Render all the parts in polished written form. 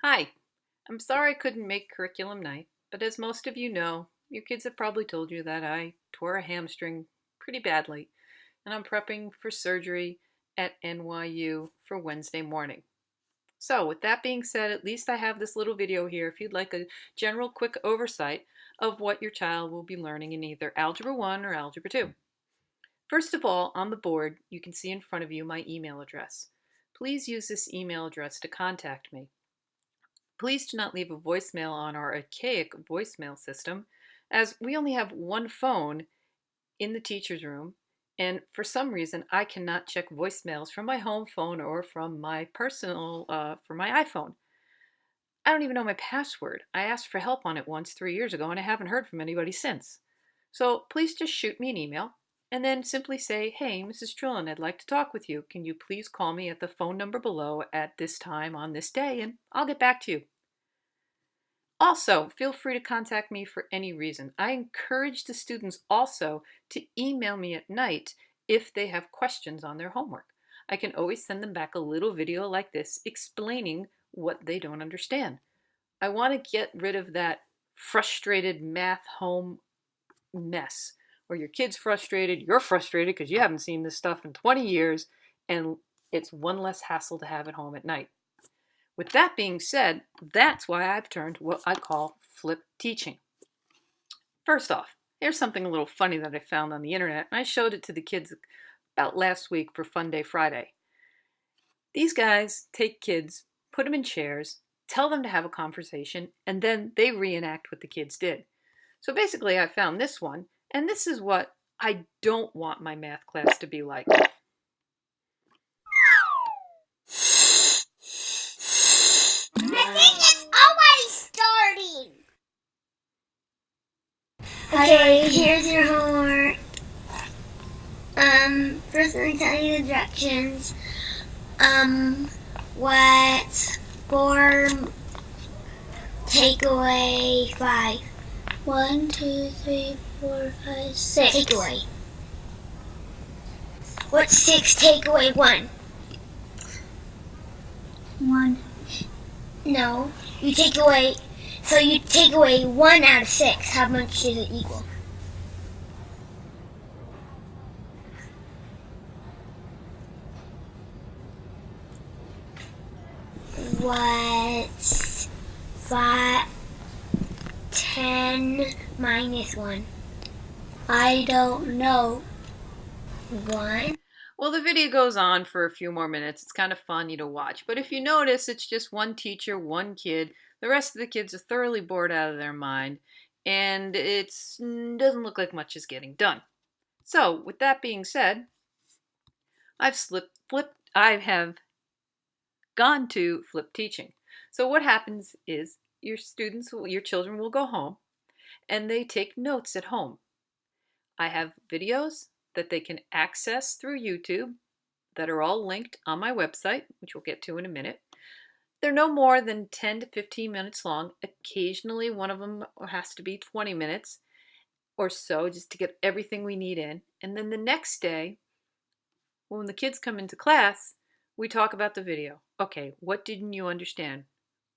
Hi, I'm sorry I couldn't make curriculum night, but as most of you know, your kids have probably told you that I tore a hamstring pretty badly, and I'm prepping for surgery at NYU for Wednesday morning. So, with that being said, at least I have this little video here if you'd like a general quick oversight of what your child will be learning in either Algebra 1 or Algebra 2. First of all, on the board, you can see in front of you my email address. Please use this email address to contact me. Please do not leave a voicemail on our archaic voicemail system, as we only have one phone in the teacher's room, and for some reason I cannot check voicemails from my home phone or from my from my iPhone. I don't even know my password. I asked for help on it once 3 years ago, and I haven't heard from anybody since. So please just shoot me an email and then simply say, "Hey, Mrs. Trillin, I'd like to talk with you. Can you please call me at the phone number below at this time on this day, and I'll get back to you." Also, feel free to contact me for any reason. I encourage the students also to email me at night if they have questions on their homework. I can always send them back a little video like this explaining what they don't understand. I want to get rid of that frustrated math home mess where your kid's frustrated, you're frustrated because you haven't seen this stuff in 20 years, and it's one less hassle to have at home at night. With that being said, that's why I've turned to what I call flip teaching. First off, here's something a little funny that I found on the internet, and I showed it to the kids about last week for Fun Day Friday. These guys take kids, put them in chairs, tell them to have a conversation, and then they reenact what the kids did. So basically, I found this one, and this is what I don't want my math class to be like. I think it's already starting. Okay, here's your homework. First let me tell you the directions. What form takeaway 5? 1, 2, 3, 4, 5, 6. Takeaway. What's 6 takeaway 1? 1. No. You take away 1 out of 6. How much does it equal? What's 10 minus 1? I don't know. 1? Well, the video goes on for a few more minutes. It's kind of funny to watch. But if you notice, it's just one teacher, one kid. The rest of the kids are thoroughly bored out of their mind, and it doesn't look like much is getting done. So, with that being said, I have gone to flip teaching. So what happens is your children will go home, and they take notes at home. I have videos that they can access through YouTube that are all linked on my website, which we'll get to in a minute. They're no more than 10 to 15 minutes long. Occasionally, one of them has to be 20 minutes or so just to get everything we need in. And then the next day, when the kids come into class, we talk about the video. Okay, what didn't you understand?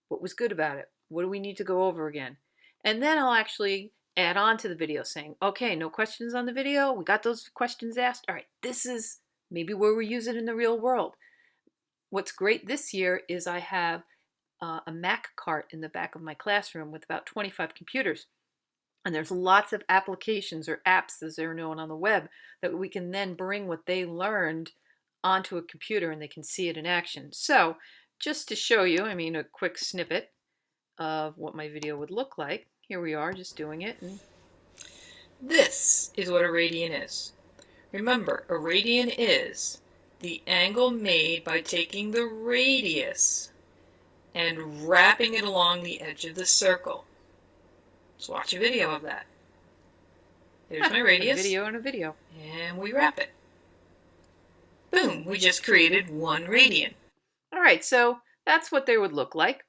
What was good about it? What do we need to go over again? And then I'll actually add on to the video saying, okay, no questions on the video. We got those questions asked. All right, this is maybe where we use it in the real world. What's great this year is I have a Mac cart in the back of my classroom with about 25 computers. And there's lots of applications or apps, as they're known on the web, that we can then bring what they learned onto a computer and they can see it in action. So just to show you, a quick snippet of what my video would look like. Here we are just doing it. And this is what a radian is. Remember, a radian is the angle made by taking the radius and wrapping it along the edge of the circle. Let's watch a video of that. There's my radius. A video and a video. And we wrap it. Boom, we just created 1 radian. All right, so that's what they would look like.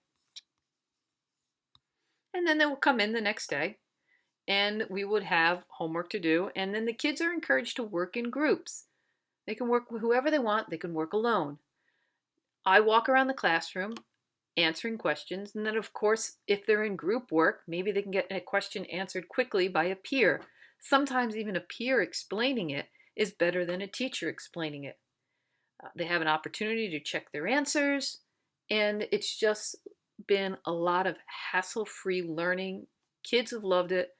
And then they will come in the next day, and we would have homework to do, and then the kids are encouraged to work in groups. They can work with whoever they want. They can work alone. I walk around the classroom. answering questions, and then of course, if they're in group work, maybe they can get a question answered quickly by a peer. Sometimes even a peer explaining it is better than a teacher explaining it. They have an opportunity to check their answers, and it's just been a lot of hassle-free learning. Kids have loved it.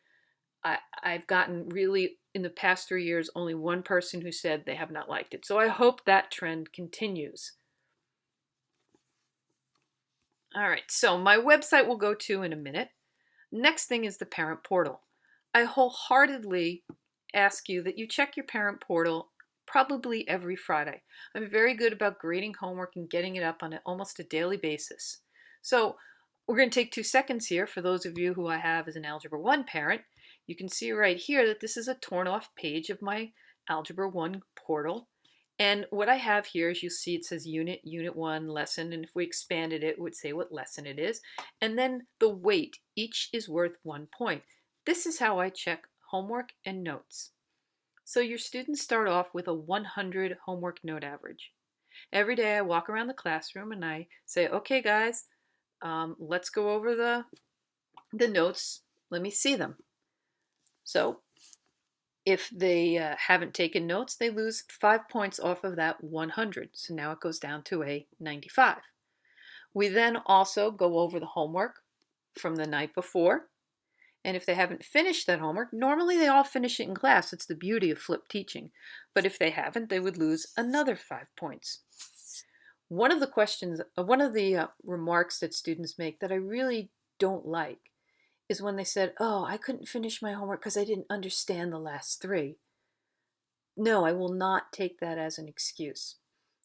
I've gotten really, in the past 3 years, only one person who said they have not liked it. So I hope that trend continues. All right, so my website we'll go to in a minute. Next thing is the parent portal. I wholeheartedly ask you that you check your parent portal probably every Friday. I'm very good about grading homework and getting it up on almost a daily basis. So we're going to take 2 seconds here for those of you who I have as an Algebra 1 parent. You can see right here that this is a torn off page of my Algebra 1 portal. And what I have here is, you see it says Unit 1, Lesson, and if we expanded it, it would say what lesson it is. And then the weight, each is worth 1 point. This is how I check homework and notes. So your students start off with a 100 homework note average. Every day I walk around the classroom and I say, okay guys, let's go over the notes. Let me see them. So if they haven't taken notes, they lose 5 points off of that 100. So now it goes down to a 95. We then also go over the homework from the night before. And if they haven't finished that homework, normally they all finish it in class. It's the beauty of flipped teaching. But if they haven't, they would lose another 5 points. One of the remarks that students make that I really don't like is when they said, oh, I couldn't finish my homework because I didn't understand the last 3. No, I will not take that as an excuse.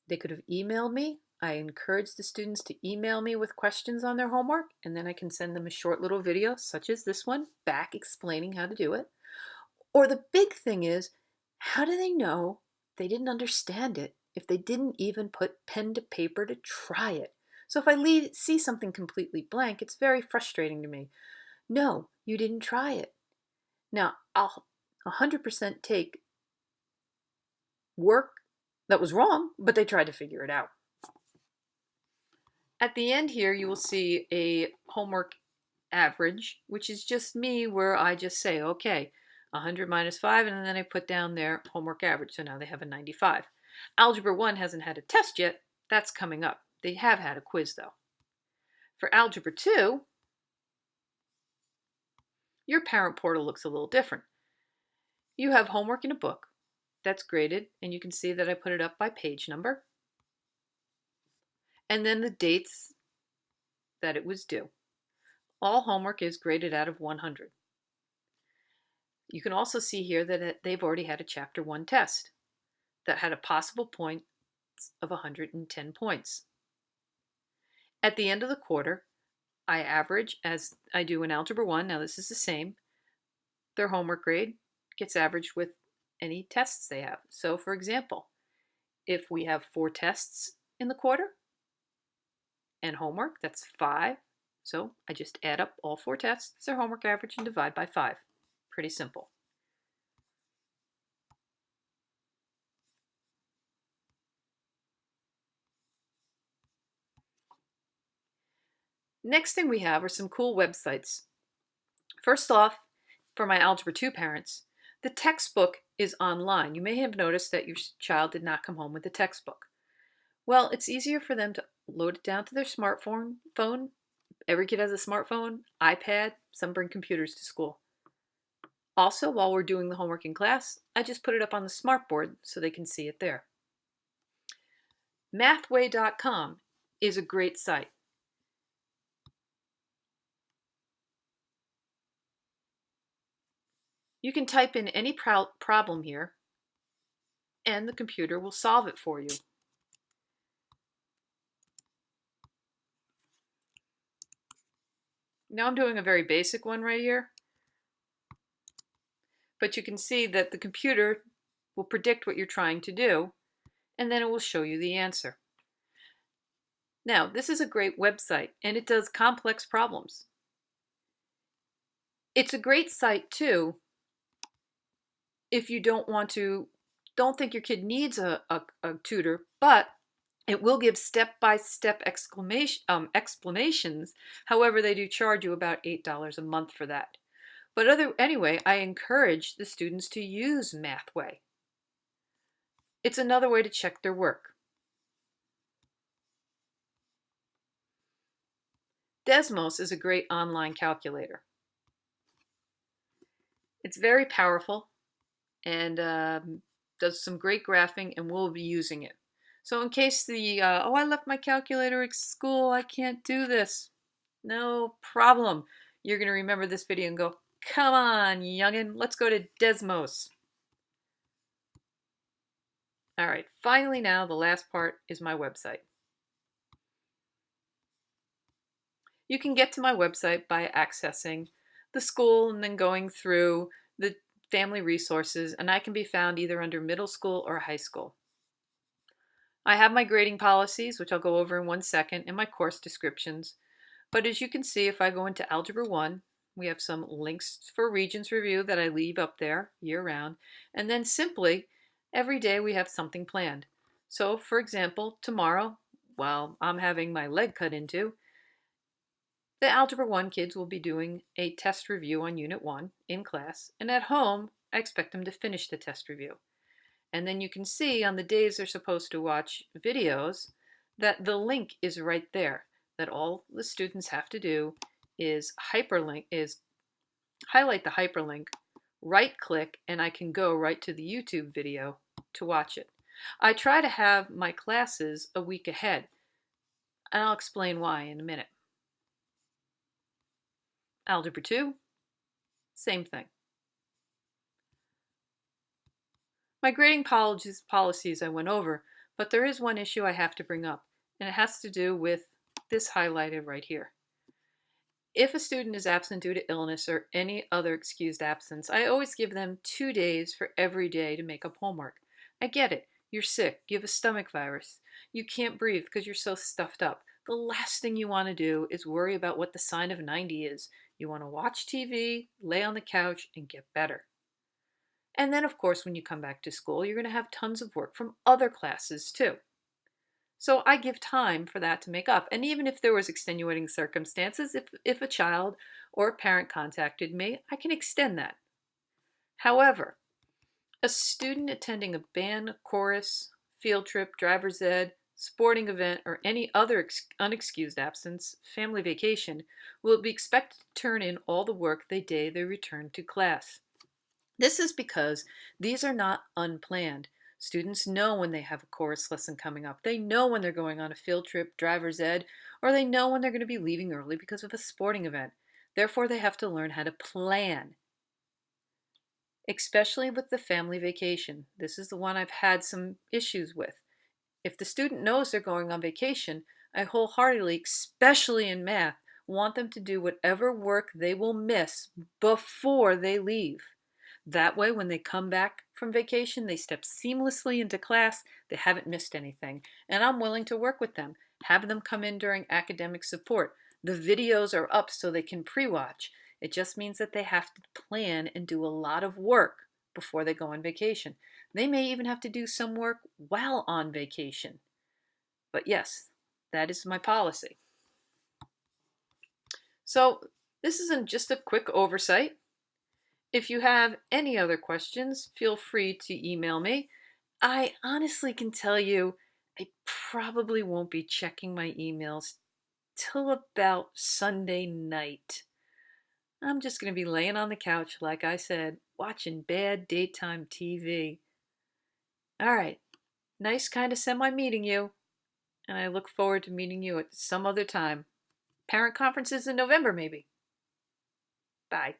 They could have emailed me. I encourage the students to email me with questions on their homework, and then I can send them a short little video, such as this one, back explaining how to do it. Or the big thing is, how do they know they didn't understand it if they didn't even put pen to paper to try it? So if I see something completely blank, it's very frustrating to me. No, you didn't try it. Now, I'll 100% take work that was wrong, but they tried to figure it out. At the end here, you will see a homework average, which is just me, where I just say, okay, 100 minus 5, and then I put down their homework average. So now they have a 95. Algebra 1 hasn't had a test yet. That's coming up. They have had a quiz, though. For Algebra 2, your parent portal looks a little different. You have homework in a book that's graded, and you can see that I put it up by page number, and then the dates that it was due. All homework is graded out of 100. You can also see here that they've already had a Chapter 1 test that had a possible point of 110 points. At the end of the quarter, I average, as I do in Algebra 1, now this is the same, their homework grade gets averaged with any tests they have. So for example, if we have 4 tests in the quarter and homework, that's 5. So I just add up all 4 tests, their homework average, and divide by 5. Pretty simple. Next thing we have are some cool websites. First off, for my Algebra 2 parents, the textbook is online. You may have noticed that your child did not come home with the textbook. Well, it's easier for them to load it down to their smartphone. Every kid has a smartphone, iPad, some bring computers to school. Also, while we're doing the homework in class, I just put it up on the smartboard so they can see it there. Mathway.com is a great site. You can type in any problem here, and the computer will solve it for you. Now I'm doing a very basic one right here, but you can see that the computer will predict what you're trying to do, and then it will show you the answer. Now, this is a great website, and it does complex problems. It's a great site, too, if you don't think your kid needs a tutor, but It will give step-by-step explanations. However, they do charge you about $8 a month for that. But anyway, I encourage the students to use Mathway. It's another way to check their work. Desmos is a great online calculator. It's very powerful and does some great graphing, and we'll be using it. So in case oh, I left my calculator at school, I can't do this. No problem. You're going to remember this video and go, come on, youngin', let's go to Desmos. All right, finally now, the last part is my website. You can get to my website by accessing the school and then going through the family resources, and I can be found either under middle school or high school. I have my grading policies, which I'll go over in 1 second, and my course descriptions. But as you can see, if I go into Algebra 1, we have some links for Regents Review that I leave up there year-round. And then simply, every day we have something planned. So, for example, tomorrow, while I'm having my leg cut into, the Algebra 1 kids will be doing a test review on Unit 1 in class. And at home, I expect them to finish the test review. And then you can see on the days they're supposed to watch videos that the link is right there, that all the students have to do is highlight the hyperlink, right click, and I can go right to the YouTube video to watch it. I try to have my classes a week ahead, and I'll explain why in a minute. Algebra 2, same thing. My grading policies I went over, but there is one issue I have to bring up, and it has to do with this highlighted right here. If a student is absent due to illness or any other excused absence, I always give them 2 days for every day to make up homework. I get it. You're sick. You have a stomach virus. You can't breathe because you're so stuffed up. The last thing you want to do is worry about what the sign of 90 is. You want to watch TV, lay on the couch, and get better. And then, of course, when you come back to school, you're going to have tons of work from other classes too. So I give time for that to make up. And even if there was extenuating circumstances, if a child or a parent contacted me, I can extend that. However, a student attending a band, chorus, field trip, driver's ed, sporting event, or any other unexcused absence, family vacation, will be expected to turn in all the work the day they return to class. This is because these are not unplanned. Students know when they have a chorus lesson coming up. They know when they're going on a field trip, driver's ed, or they know when they're going to be leaving early because of a sporting event. Therefore, they have to learn how to plan, especially with the family vacation. This is the one I've had some issues with. If the student knows they're going on vacation, I wholeheartedly, especially in math, want them to do whatever work they will miss before they leave. That way, when they come back from vacation, they step seamlessly into class. They haven't missed anything. And I'm willing to work with them. Have them come in during academic support. The videos are up so they can pre-watch. It just means that they have to plan and do a lot of work before they go on vacation. They may even have to do some work while on vacation. But yes, that is my policy. So this isn't just a quick oversight. If you have any other questions, feel free to email me. I honestly can tell you I probably won't be checking my emails till about Sunday night. I'm just going to be laying on the couch, like I said, watching bad daytime TV. All right, nice kind of semi-meeting you, and I look forward to meeting you at some other time. Parent conferences in November, maybe. Bye.